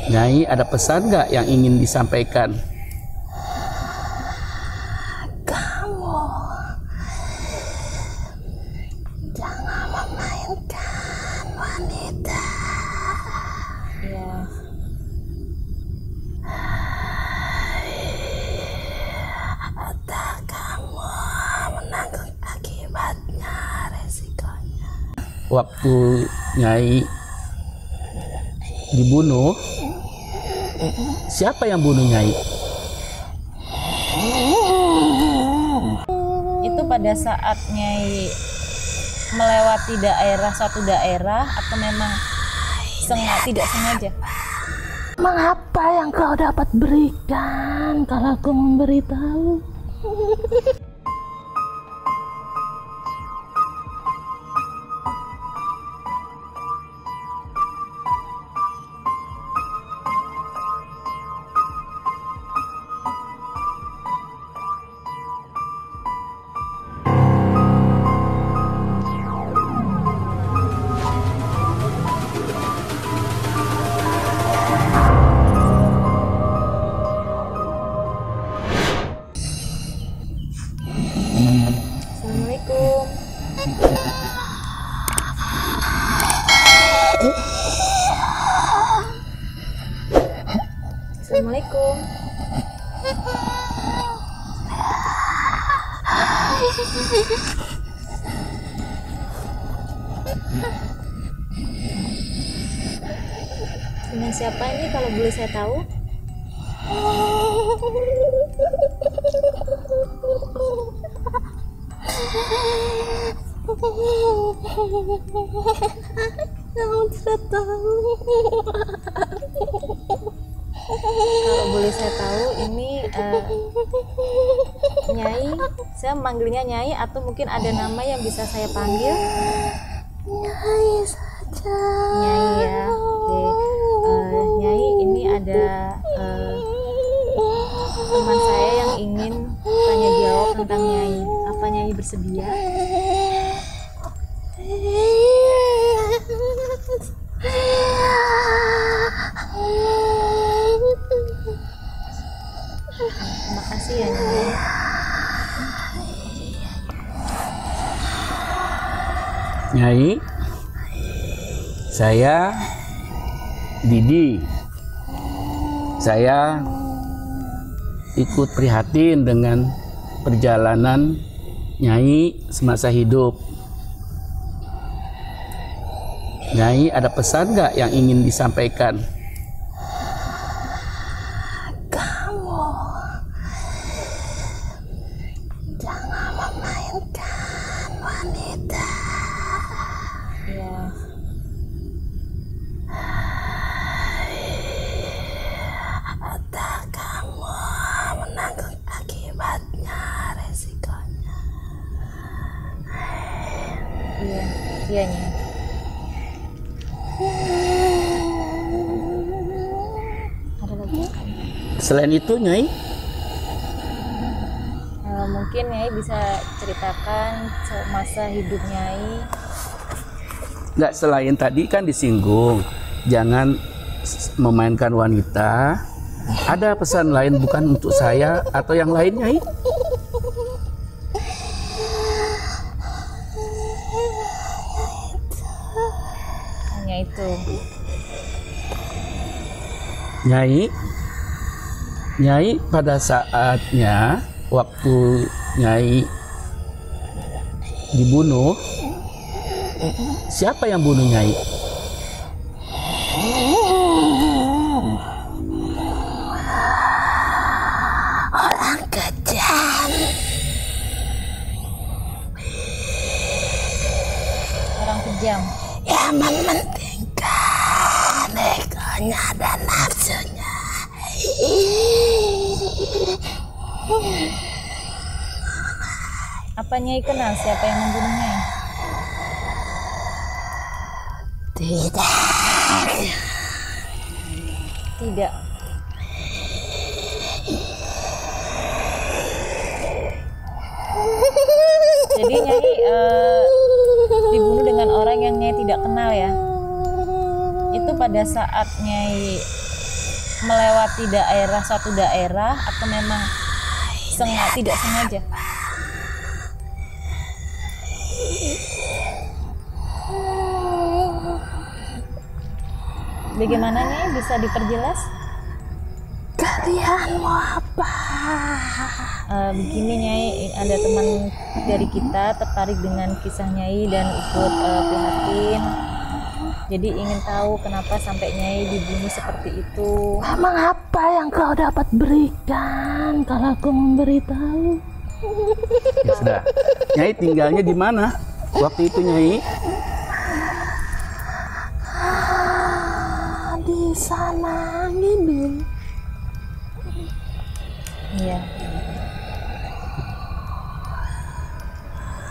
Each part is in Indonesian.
Nyai, ada pesan nggak yang ingin disampaikan? Kamu jangan memainkan wanita. Ya, Atau kamu menanggung akibatnya, resikonya. Waktu Nyai dibunuh, siapa yang bunuh Nyai? itu pada saat Nyai melewati suatu daerah atau memang tidak sengaja? Mengapa yang kau dapat berikan kalau aku memberitahu? Assalamualaikum. Assalamualaikum. Dengan siapa ini kalau boleh saya tahu? Kamu tidak tahu. Kalau boleh saya tahu ini Nyai, saya manggilnya Nyai atau mungkin ada nama yang bisa saya panggil? Nyai saja. Nyai ya. Oke. Nyai, ini ada teman saya yang ingin tanya jawab tentang Nyai. Apa Nyai bersedia? Terima kasih ya Nyai. Nyai, saya Didi. Saya ikut prihatin dengan perjalanan Nyai semasa hidup. Nyai, ada pesan nggak yang ingin disampaikan? Kamu jangan memainkan wanita. Ya, Atau kamu menanggung akibatnya, resikonya. iya, iya Nyai. Ada lagi? Selain itu, Nyai, Mungkin Nyai bisa ceritakan masa hidup Nyai. nggak, selain tadi kan disinggung jangan memainkan wanita. Ada pesan lain bukan untuk saya atau yang lain, Nyai? Hanya itu. Nyai pada saatnya waktu Nyai dibunuh, siapa yang bunuh Nyai? Orang kejam. Orang kejam. Yang mementingkan egonya dan nafsunya. Apa Nyai kenal siapa yang membunuh Nyai? Tidak. Tidak. Jadi Nyai dibunuh dengan orang yang Nyai tidak kenal ya? Itu pada saat Nyai melewati daerah suatu daerah atau memang tidak sengaja? Bagaimana nih, bisa diperjelas? Kalian mau apa? Begini Nyai, ada teman dari kita tertarik dengan kisah Nyai dan ikut prihatin. Jadi ingin tahu kenapa sampai Nyai dibunuh seperti itu. Memang apa yang kau dapat berikan kalau aku memberitahu? Ya sudah. Nyai tinggalnya di mana waktu itu, Nyai? Di sana ngidul. Iya.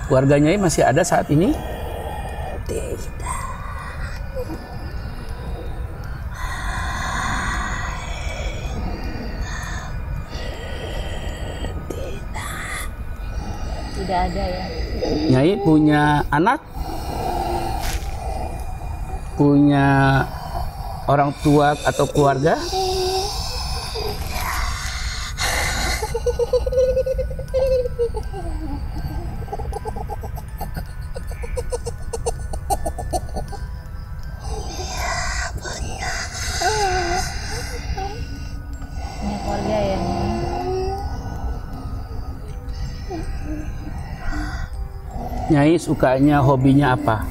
Keluarga Nyai masih ada saat ini? Tidak. Tidak ada ya. Nyai punya anak? Punya orang tua atau keluarga? Punya keluarga ya. Nyai sukanya, hobinya apa?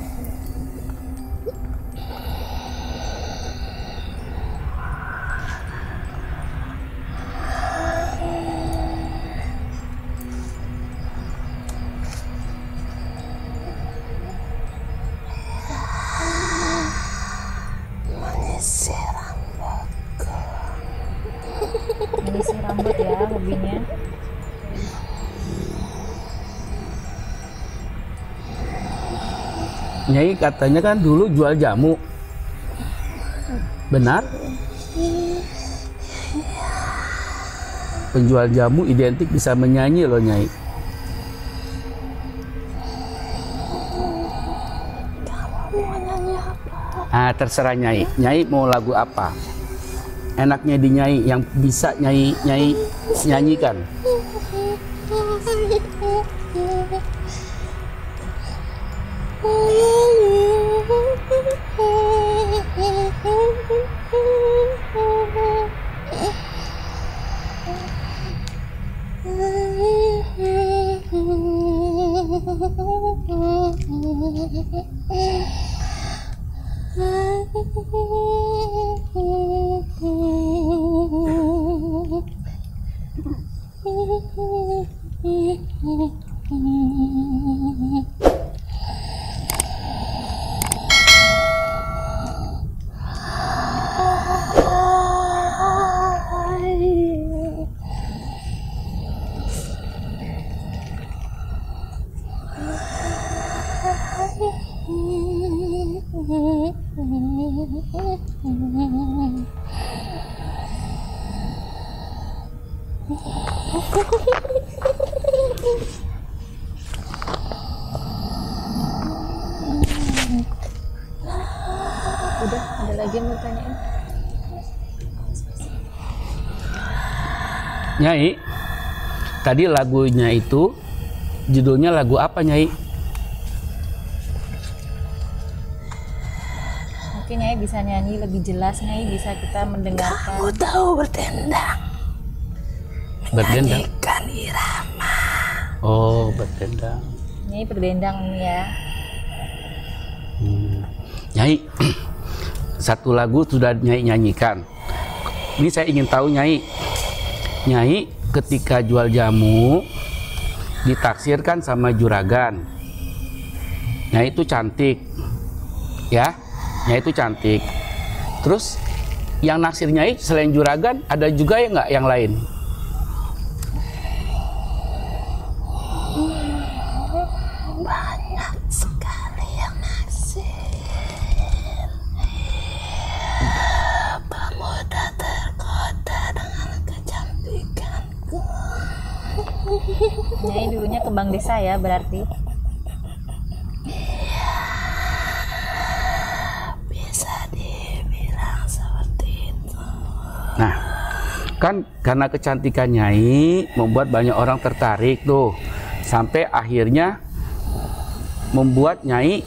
Menyisir rambutku. Menyisir rambut ya hobinya. Nyai katanya kan dulu jual jamu. Benar? Penjual jamu identik bisa menyanyi loh, Nyai. Kamu mau nyanyi apa? Ah, terserah Nyai. Nyai mau lagu apa? Enaknya di Nyai yang bisa Nyai nyanyikan. Udah, ada lagi yang mau tanyain? Nyai, tadi lagunya itu judulnya lagu apa, Nyai? Mungkin Nyai bisa nyanyi lebih jelas, Nyai bisa kita mendengarkan. Kamu tahu berdendang? Berdendang. Menyanyikan irama. Oh, berdendang. Nyai berdendang nih ya. Nyai, satu lagu sudah Nyai nyanyikan. Ini saya ingin tahu, Nyai. Nyai ketika jual jamu ditaksirkan sama juragan. Nyai itu cantik, ya. Nyai itu cantik. Terus yang naksir Nyai selain juragan ada juga ya nggak yang lain? Banyak sekali yang naksir. Pemuda tergoda dengan kecantikanku. Nyai dulunya kembang desa ya berarti. Bisa dibilang seperti itu. Nah, kan karena kecantikan Nyai membuat banyak orang tertarik tuh, sampai akhirnya membuat Nyai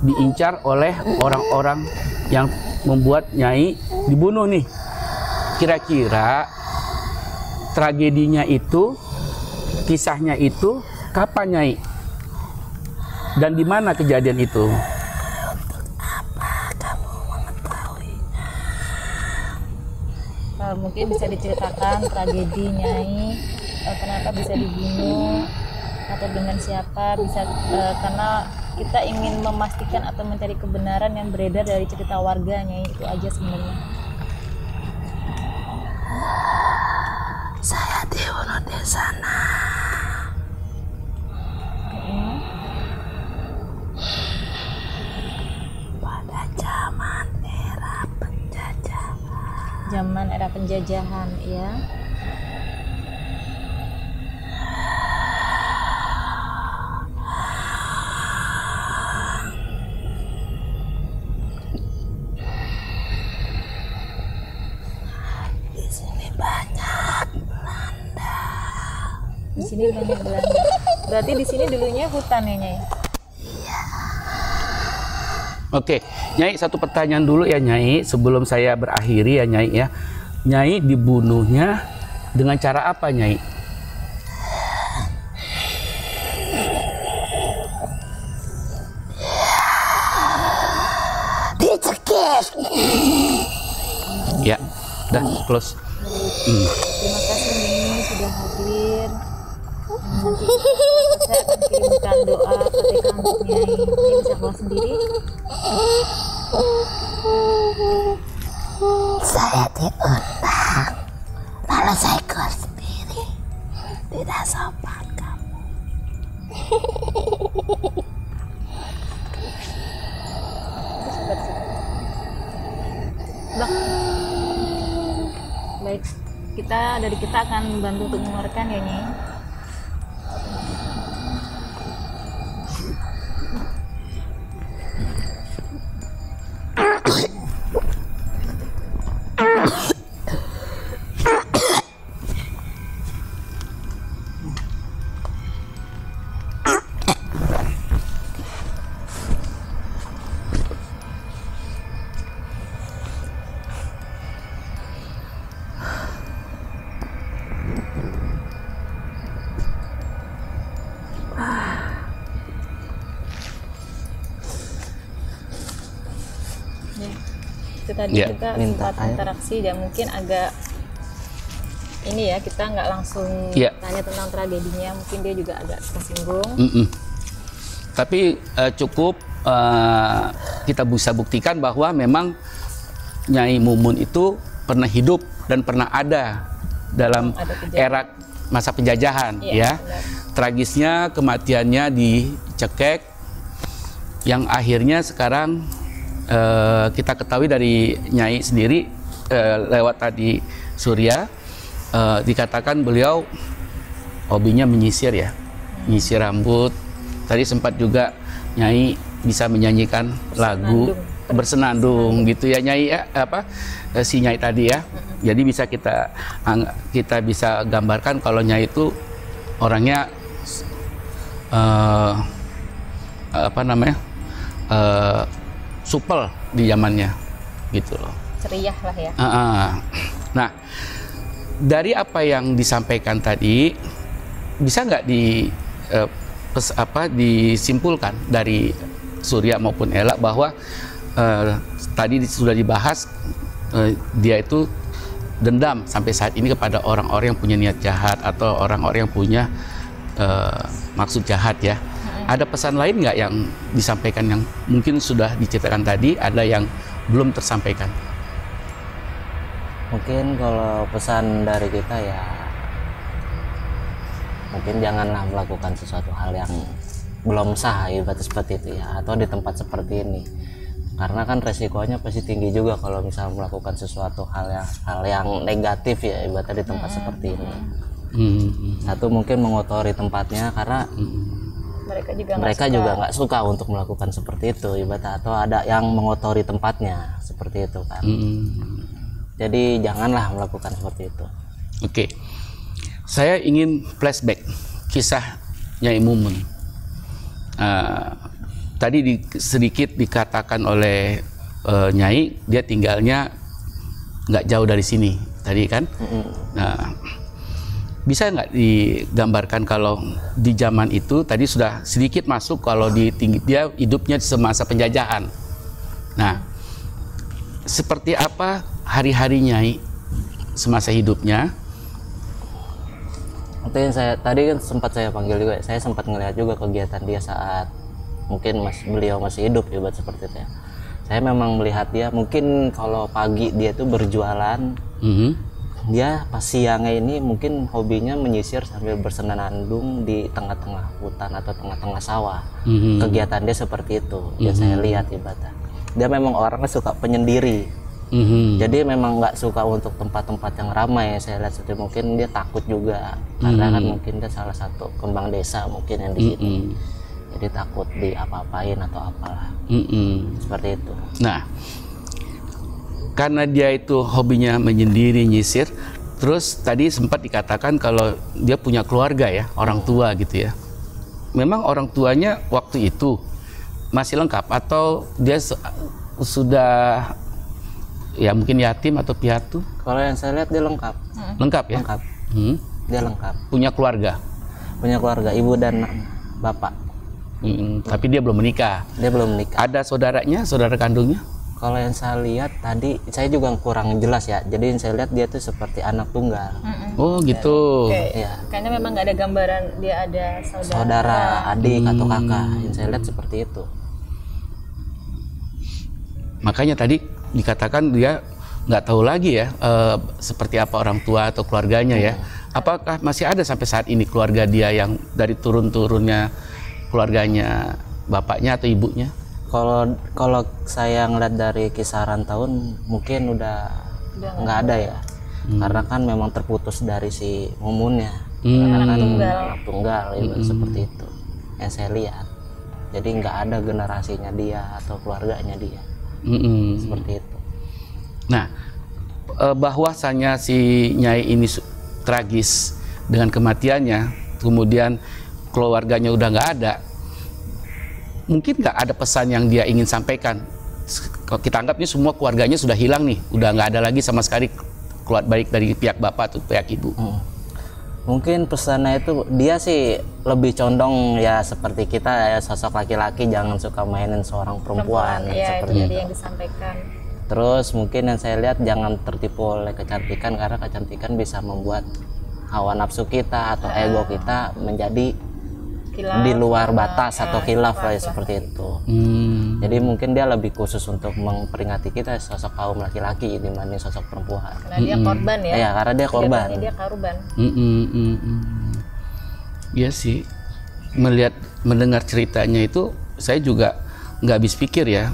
diincar oleh orang-orang yang membuat Nyai dibunuh nih. Kira-kira tragedinya itu, kisahnya itu kapan Nyai? Dan di mana kejadian itu? Mungkin bisa diceritakan tragedi Nyai, kenapa bisa dibunuh atau dengan siapa, bisa karena kita ingin memastikan atau mencari kebenaran yang beredar dari cerita warga Nyai, itu aja sebenarnya. Saya dibunuh di sana. Pada zaman era penjajahan. Zaman era penjajahan, ya. Di sini banyak Belanda. Di sini banyak Belanda. Berarti di sini dulunya hutan ya, Nyai? Oke, Nyai, satu pertanyaan dulu ya Nyai, sebelum saya berakhiri ya Nyai ya. Nyai dibunuhnya dengan cara apa Nyai? Dicekik. Ya, udah close. Terima kasih Nyai sudah hadir. Nanti saya akan kirimkan doa ketika untuk Nyai. Nyai bisa bawa sendiri. Saya diundang, lalu saya keluar sendiri. Tidak sopan kamu. Loh. Baik, dari kita akan membantu untuk mengeluarkan ya Nyai. Itu tadi Ya, kita sempat interaksi dan mungkin agak ini ya, kita nggak langsung tanya tentang tragedinya, mungkin dia juga agak tersinggung. Tapi cukup kita bisa buktikan bahwa memang Nyai Mumun itu pernah hidup dan pernah ada dalam era masa penjajahan ya. Tragisnya kematiannya dicekek, yang akhirnya sekarang kita ketahui dari Nyai sendiri lewat tadi Surya, dikatakan beliau hobinya menyisir ya, menyisir rambut. Tadi sempat juga Nyai bisa menyanyikan lagu bersenandung gitu ya Nyai ya, si Nyai tadi ya. Jadi bisa kita bisa gambarkan kalau Nyai itu orangnya supel di zamannya gitu loh. Ceria lah ya. Nah, dari apa yang disampaikan tadi, bisa nggak disimpulkan dari Surya maupun Ella bahwa tadi sudah dibahas dia itu dendam sampai saat ini kepada orang-orang yang punya niat jahat atau orang-orang yang punya maksud jahat ya. Ada pesan lain nggak yang disampaikan yang mungkin sudah diceritakan tadi, ada yang belum tersampaikan? Mungkin kalau pesan dari kita ya, mungkin janganlah melakukan sesuatu hal yang belum sah, ibarat seperti itu ya, atau di tempat seperti ini, karena kan resikonya pasti tinggi juga kalau misalnya melakukan sesuatu hal yang negatif ya, ibaratnya di tempat seperti ini. Satu mungkin mengotori tempatnya karena mereka juga nggak suka untuk melakukan seperti itu, ibarat, atau ada yang mengotori tempatnya seperti itu kan. Jadi janganlah melakukan seperti itu. Oke, saya ingin flashback kisah Nyai Mumun. Tadi sedikit dikatakan oleh Nyai, dia tinggalnya nggak jauh dari sini tadi kan. Nah, bisa nggak digambarkan kalau di zaman itu tadi sudah sedikit masuk kalau dia hidupnya semasa penjajahan. Nah, seperti apa hari-hari Nyai semasa hidupnya? Tadi kan sempat saya panggil juga, saya sempat ngelihat juga kegiatan dia saat mungkin beliau masih hidup ya, seperti itu ya. Saya memang melihat dia mungkin kalau pagi dia tuh berjualan, dia pas siangnya ini mungkin hobinya menyisir sambil bersenandung di tengah-tengah hutan atau tengah-tengah sawah. Kegiatan dia seperti itu yang saya lihat ibadah. Dia memang orangnya suka penyendiri. Jadi memang nggak suka untuk tempat-tempat yang ramai. Saya lihat seperti mungkin dia takut juga karena kan mungkin dia salah satu kembang desa mungkin yang di sini. Jadi takut diapa-apain atau apalah. Seperti itu. Nah, karena dia itu hobinya menyendiri, nyisir, terus tadi sempat dikatakan kalau dia punya keluarga ya, orang tua gitu ya. Memang orang tuanya waktu itu masih lengkap atau dia sudah ya mungkin yatim atau piatu? Kalau yang saya lihat dia lengkap. Lengkap ya? Lengkap. Dia lengkap. Punya keluarga? Punya keluarga, ibu dan bapak. Tapi dia belum menikah? Dia belum menikah. Ada saudaranya, saudara kandungnya? Kalau yang saya lihat tadi, saya juga kurang jelas ya. Jadi yang saya lihat dia tuh seperti anak tunggal. Oh gitu. Iya. Kayaknya memang nggak ada gambaran dia ada Saudara, adik atau kakak. Yang saya lihat seperti itu. Makanya tadi dikatakan dia nggak tahu lagi ya seperti apa orang tua atau keluarganya ya. Apakah masih ada sampai saat ini keluarga dia yang dari turun-turunnya keluarganya, bapaknya atau ibunya? Kalau saya ngeliat dari kisaran tahun mungkin udah nggak ada ya. Karena kan memang terputus dari si Mumunnya. Karena kan tunggal ya, seperti itu yang saya lihat. Jadi nggak ada generasinya dia atau keluarganya dia. Seperti itu. Nah, bahwasanya si Nyai ini tragis dengan kematiannya, kemudian keluarganya udah nggak ada, mungkin nggak ada pesan yang dia ingin sampaikan. Kalau kita anggap ini semua keluarganya sudah hilang nih, udah nggak ada lagi sama sekali baik dari pihak bapak atau pihak ibu. Mungkin pesannya itu dia sih lebih condong ya seperti kita ya, sosok laki-laki jangan suka mainin seorang perempuan ya, seperti itu itu. yang disampaikan. Terus mungkin yang saya lihat jangan tertipu oleh kecantikan karena kecantikan bisa membuat hawa nafsu kita atau ego kita menjadi Khilaf, di luar batas atau khilaf lah seperti itu. Jadi mungkin dia lebih khusus untuk memperingati kita sosok kaum laki-laki dibanding sosok perempuan. Karena dia korban ya. Iya, karena dia korban. Dia korban. Iya sih. Mendengar ceritanya itu saya juga nggak habis pikir ya.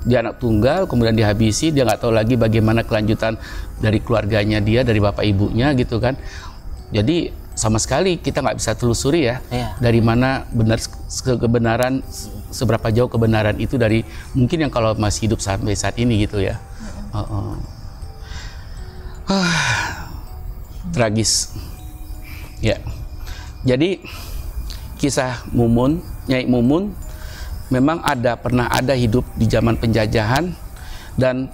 Dia anak tunggal, kemudian dihabisi, dia nggak tahu lagi bagaimana kelanjutan dari keluarganya dia, dari bapak ibunya gitu kan. Jadi sama sekali kita nggak bisa telusuri ya, dari mana kebenaran, seberapa jauh kebenaran itu dari mungkin yang kalau masih hidup sampai saat ini gitu ya. Tragis. Ya. Jadi kisah Mumun, Nyai Mumun memang pernah ada hidup di zaman penjajahan dan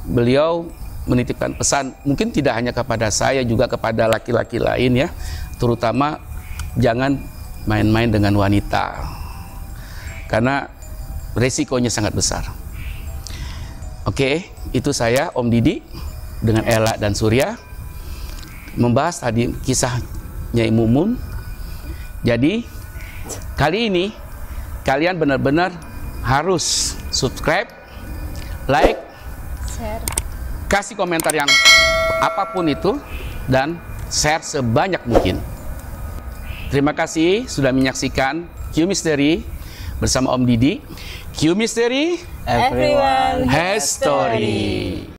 beliau menitipkan pesan mungkin tidak hanya kepada saya, juga kepada laki-laki lain ya, terutama jangan main-main dengan wanita karena resikonya sangat besar. Oke, itu saya Om Didi dengan Ella dan Surya membahas tadi kisah Nyai Mumun. Jadi kali ini kalian benar-benar harus subscribe, like, Share, kasih komentar yang apapun itu, dan share sebanyak mungkin. Terima kasih sudah menyaksikan Q Misteri bersama Om Didi. Q Misteri, everyone has story.